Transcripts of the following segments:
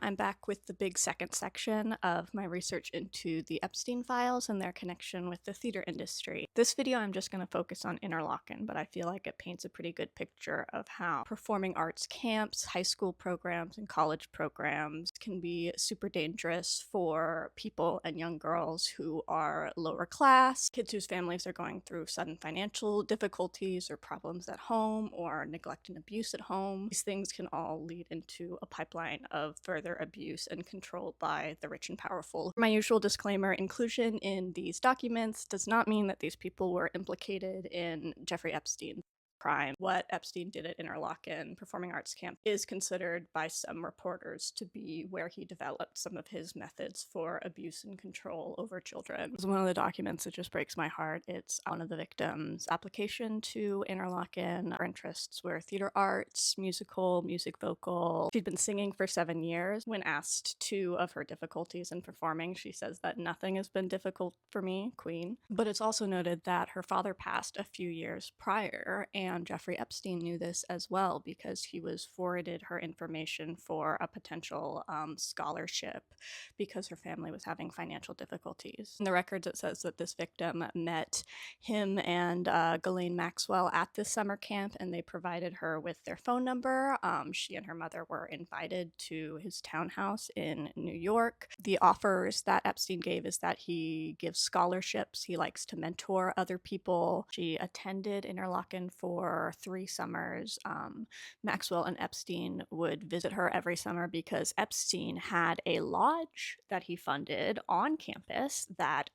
I'm back with the big second section of my research into the Epstein files and their connection with the theater industry. This video I'm just going to focus on Interlochen, but I feel like it paints a pretty good picture of how performing arts camps, high school programs, and college programs can be super dangerous for people and young girls who are lower class, kids whose families are going through sudden financial difficulties or problems at home or neglect and abuse at home. These things can all lead into a pipeline of further abuse and control by the rich and powerful. My usual disclaimer: inclusion in these documents does not mean that these people were implicated in Jeffrey Epstein's crime. What Epstein did at Interlochen Performing Arts Camp is considered by some reporters to be where he developed some of his methods for abuse and control over children. It's one of the documents that just breaks my heart. It's one of the victims' application to Interlochen. Her interests were theater arts, musical, music vocal. She'd been singing for 7 years. When asked two of her difficulties in performing, she says that nothing has been difficult for me, queen. But it's also noted that her father passed a few years prior, and Jeffrey Epstein knew this as well because he was forwarded her information for a potential scholarship because her family was having financial difficulties. In the records, it says that this victim met him and Ghislaine Maxwell at this summer camp, and they provided her with their phone number. She and her mother were invited to his townhouse in New York. The offers that Epstein gave is that he gives scholarships. He likes to mentor other people. She attended Interlochen for 3 summers. Maxwell and Epstein would visit her every summer because Epstein had a lodge that he funded on campus that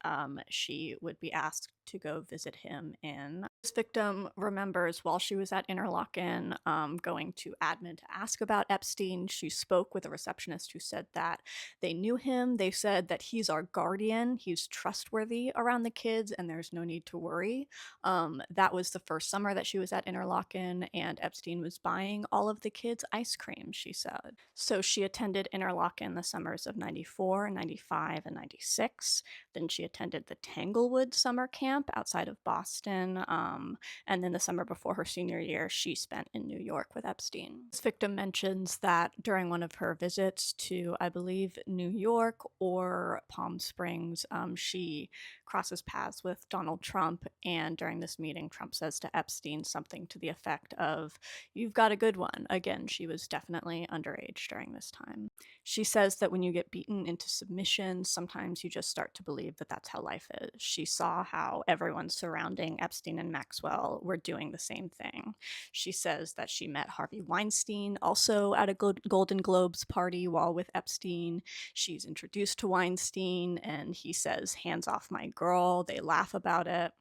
she would be asked to go visit him in. This victim remembers while she was at Interlochen going to admin to ask about Epstein. She spoke with a receptionist who said that they knew him. They said that he's our guardian, he's trustworthy around the kids, and there's no need to worry. That was the first summer that she was at Interlochen, and Epstein was buying all of the kids ice cream, she said. So she attended Interlochen the summers of 94, 95, and 96. Then she attended the Tanglewood summer camp outside of Boston, and then the summer before her senior year, she spent in New York with Epstein. This victim mentions that during one of her visits to, I believe, New York or Palm Springs, she crosses paths with Donald Trump, and during this meeting, Trump says to Epstein something to the effect of, "You've got a good one." Again, she was definitely underage during this time. She says that when you get beaten into submission, sometimes you just start to believe that that's how life is. She saw how everyone surrounding Epstein and Maxwell were doing the same thing. She says that she met Harvey Weinstein also at a Golden Globes party while with Epstein. She's introduced to Weinstein, and he says, "Hands off my girl." They laugh about it.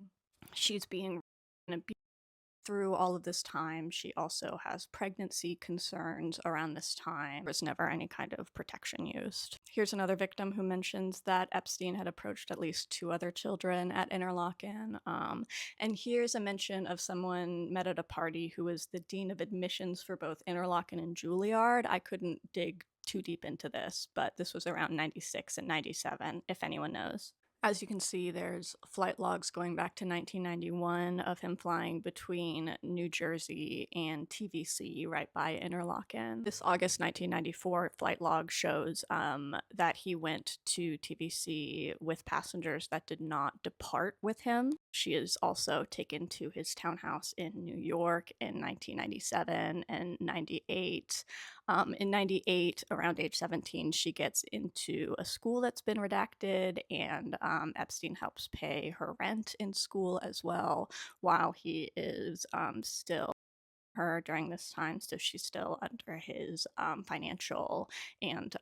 She's being abused through all of this time. She also has pregnancy concerns around this time. There was never any kind of protection used. Here's another victim who mentions that Epstein had approached at least 2 other children at Interlochen. And here's a mention of someone met at a party who was the dean of admissions for both Interlochen and Juilliard. I couldn't dig too deep into this, but this was around 96 and 97, if anyone knows. As you can see, there's flight logs going back to 1991 of him flying between New Jersey and TVC right by Interlochen. This August 1994 flight log shows that he went to TVC with passengers that did not depart with him. She is also taken to his townhouse in New York in 1997 and 98. In 98, around age 17, she gets into a school that's been redacted, and Epstein helps pay her rent in school as well while he is still her during this time, so she's still under his financial and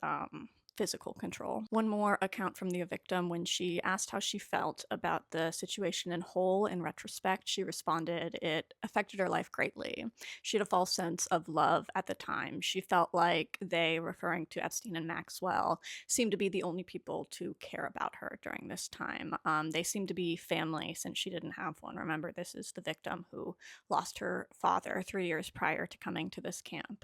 physical control. One more account from the victim: when she asked how she felt about the situation in whole, in retrospect, she responded, "It affected her life greatly. She had a false sense of love at the time. She felt like they," referring to Epstein and Maxwell, "seemed to be the only people to care about her during this time. They seemed to be family since she didn't have one." Remember, this is the victim who lost her father 3 years prior to coming to this camp.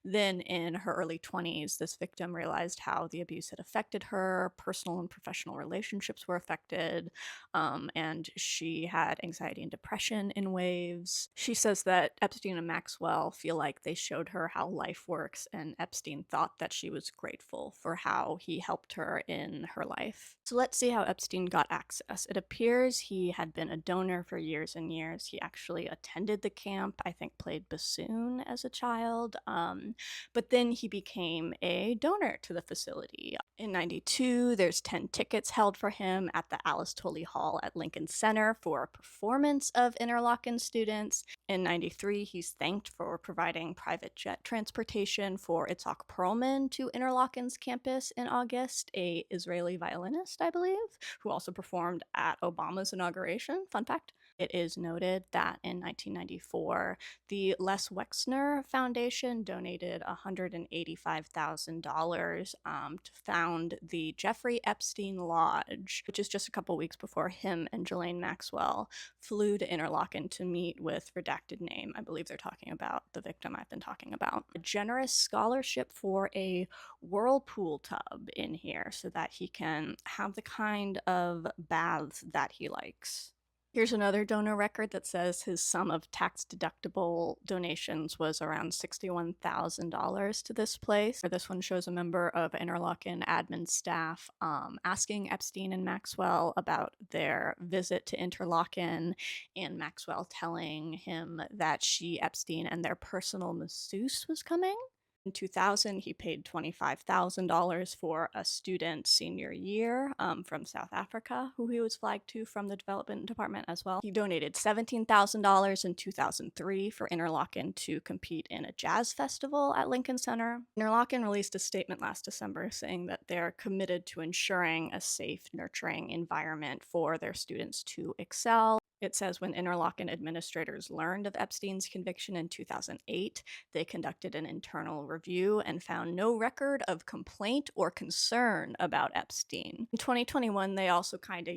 Then in her early 20s, this victim realized disclosed how the abuse had affected her, personal and professional relationships were affected, and she had anxiety and depression in waves. She says that Epstein and Maxwell feel like they showed her how life works, and Epstein thought that she was grateful for how he helped her in her life. So let's see how Epstein got access. It appears he had been a donor for years and years. He actually attended the camp, I think played bassoon as a child, but then he became a donor to the facility. In 92, there's 10 tickets held for him at the Alice Tully Hall at Lincoln Center for a performance of Interlochen students. In 93, he's thanked for providing private jet transportation for Itzhak Perlman to Interlochen's campus in August, a Israeli violinist, I believe, who also performed at Obama's inauguration. Fun fact. It is noted that in 1994, the Les Wexner Foundation donated $185,000 to found the Jeffrey Epstein Lodge, which is just a couple weeks before him and Ghislaine Maxwell flew to Interlochen to meet with redacted name. I believe they're talking about the victim I've been talking about. A generous scholarship for a whirlpool tub in here so that he can have the kind of baths that he likes. Here's another donor record that says his sum of tax-deductible donations was around $61,000 to this place. This one shows a member of Interlochen admin staff asking Epstein and Maxwell about their visit to Interlochen, and Maxwell telling him that she, Epstein, and their personal masseuse was coming. In 2000, he paid $25,000 for a student senior year from South Africa, who he was flagged to from the development department as well. He donated $17,000 in 2003 for Interlochen to compete in a jazz festival at Lincoln Center. Interlochen released a statement last December saying that they're committed to ensuring a safe, nurturing environment for their students to excel. It says when Interlochen administrators learned of Epstein's conviction in 2008, they conducted an internal review and found no record of complaint or concern about Epstein. In 2021, they also kind of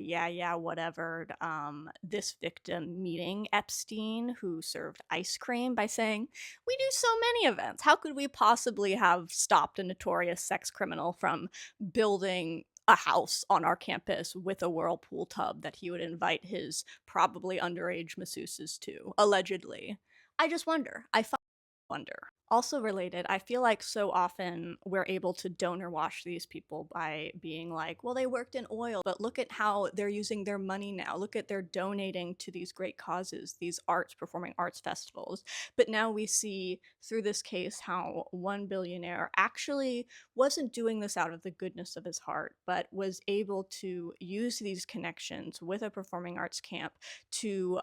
whatevered this victim meeting Epstein, who served ice cream, by saying, "We do so many events. How could we possibly have stopped a notorious sex criminal from building a house on our campus with a whirlpool tub that he would invite his probably underage masseuses to, allegedly?" I just wonder. I wonder. Also related, I feel like so often we're able to donor wash these people by being like, well, they worked in oil, but look at how they're using their money now. Look at they're donating to these great causes, these performing arts festivals. But now we see through this case how one billionaire actually wasn't doing this out of the goodness of his heart, but was able to use these connections with a performing arts camp to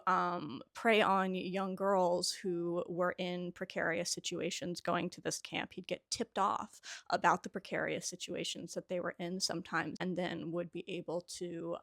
prey on young girls who were in precarious situations going to this camp. He'd get tipped off about the precarious situations that they were in sometimes, and then would be able to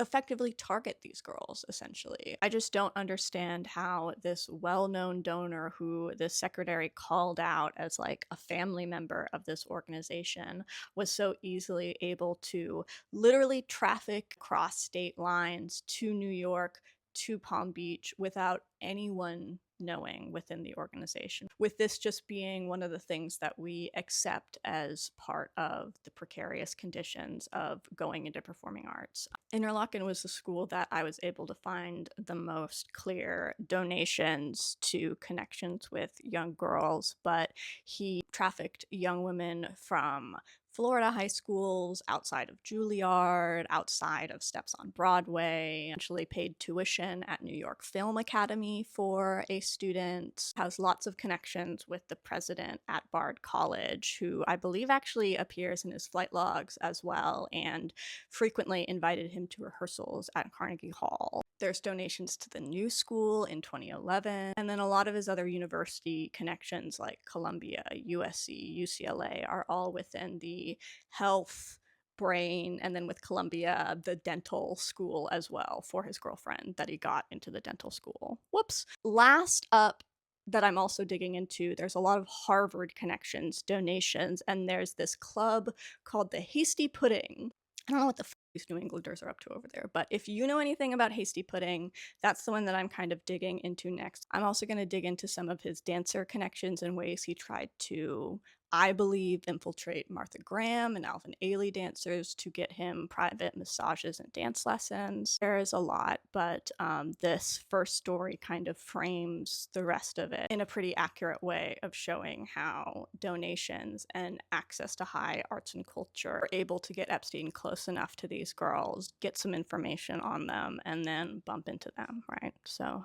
effectively target these girls, essentially. I just don't understand how this well-known donor, who the secretary called out as like a family member of this organization, was so easily able to literally traffic across state lines to New York, to Palm Beach, without anyone knowing within the organization, with this just being one of the things that we accept as part of the precarious conditions of going into performing arts. Interlochen was the school that I was able to find the most clear donations to connections with young girls, but he trafficked young women from Florida high schools, outside of Juilliard, outside of Steps on Broadway, actually paid tuition at New York Film Academy for a student, has lots of connections with the president at Bard College, who I believe actually appears in his flight logs as well, and frequently invited him to rehearsals at Carnegie Hall. There's donations to the New School in 2011, and then a lot of his other university connections like Columbia, USC, UCLA are all within the health, brain, and then with Columbia, the dental school as well for his girlfriend that he got into the dental school. Whoops. Last up, that I'm also digging into, there's a lot of Harvard connections, donations, and there's this club called the Hasty Pudding. I don't know what the these New Englanders are up to over there, but if you know anything about Hasty Pudding, that's the one that I'm kind of digging into next. I'm also going to dig into some of his dancer connections and ways he tried to I believe, infiltrate Martha Graham and Alvin Ailey dancers to get him private massages and dance lessons. There is a lot, but this first story kind of frames the rest of it in a pretty accurate way of showing how donations and access to high arts and culture were able to get Epstein close enough to these girls, get some information on them, and then bump into them, right? So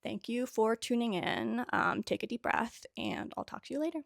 thank you for tuning in. Take a deep breath, and I'll talk to you later.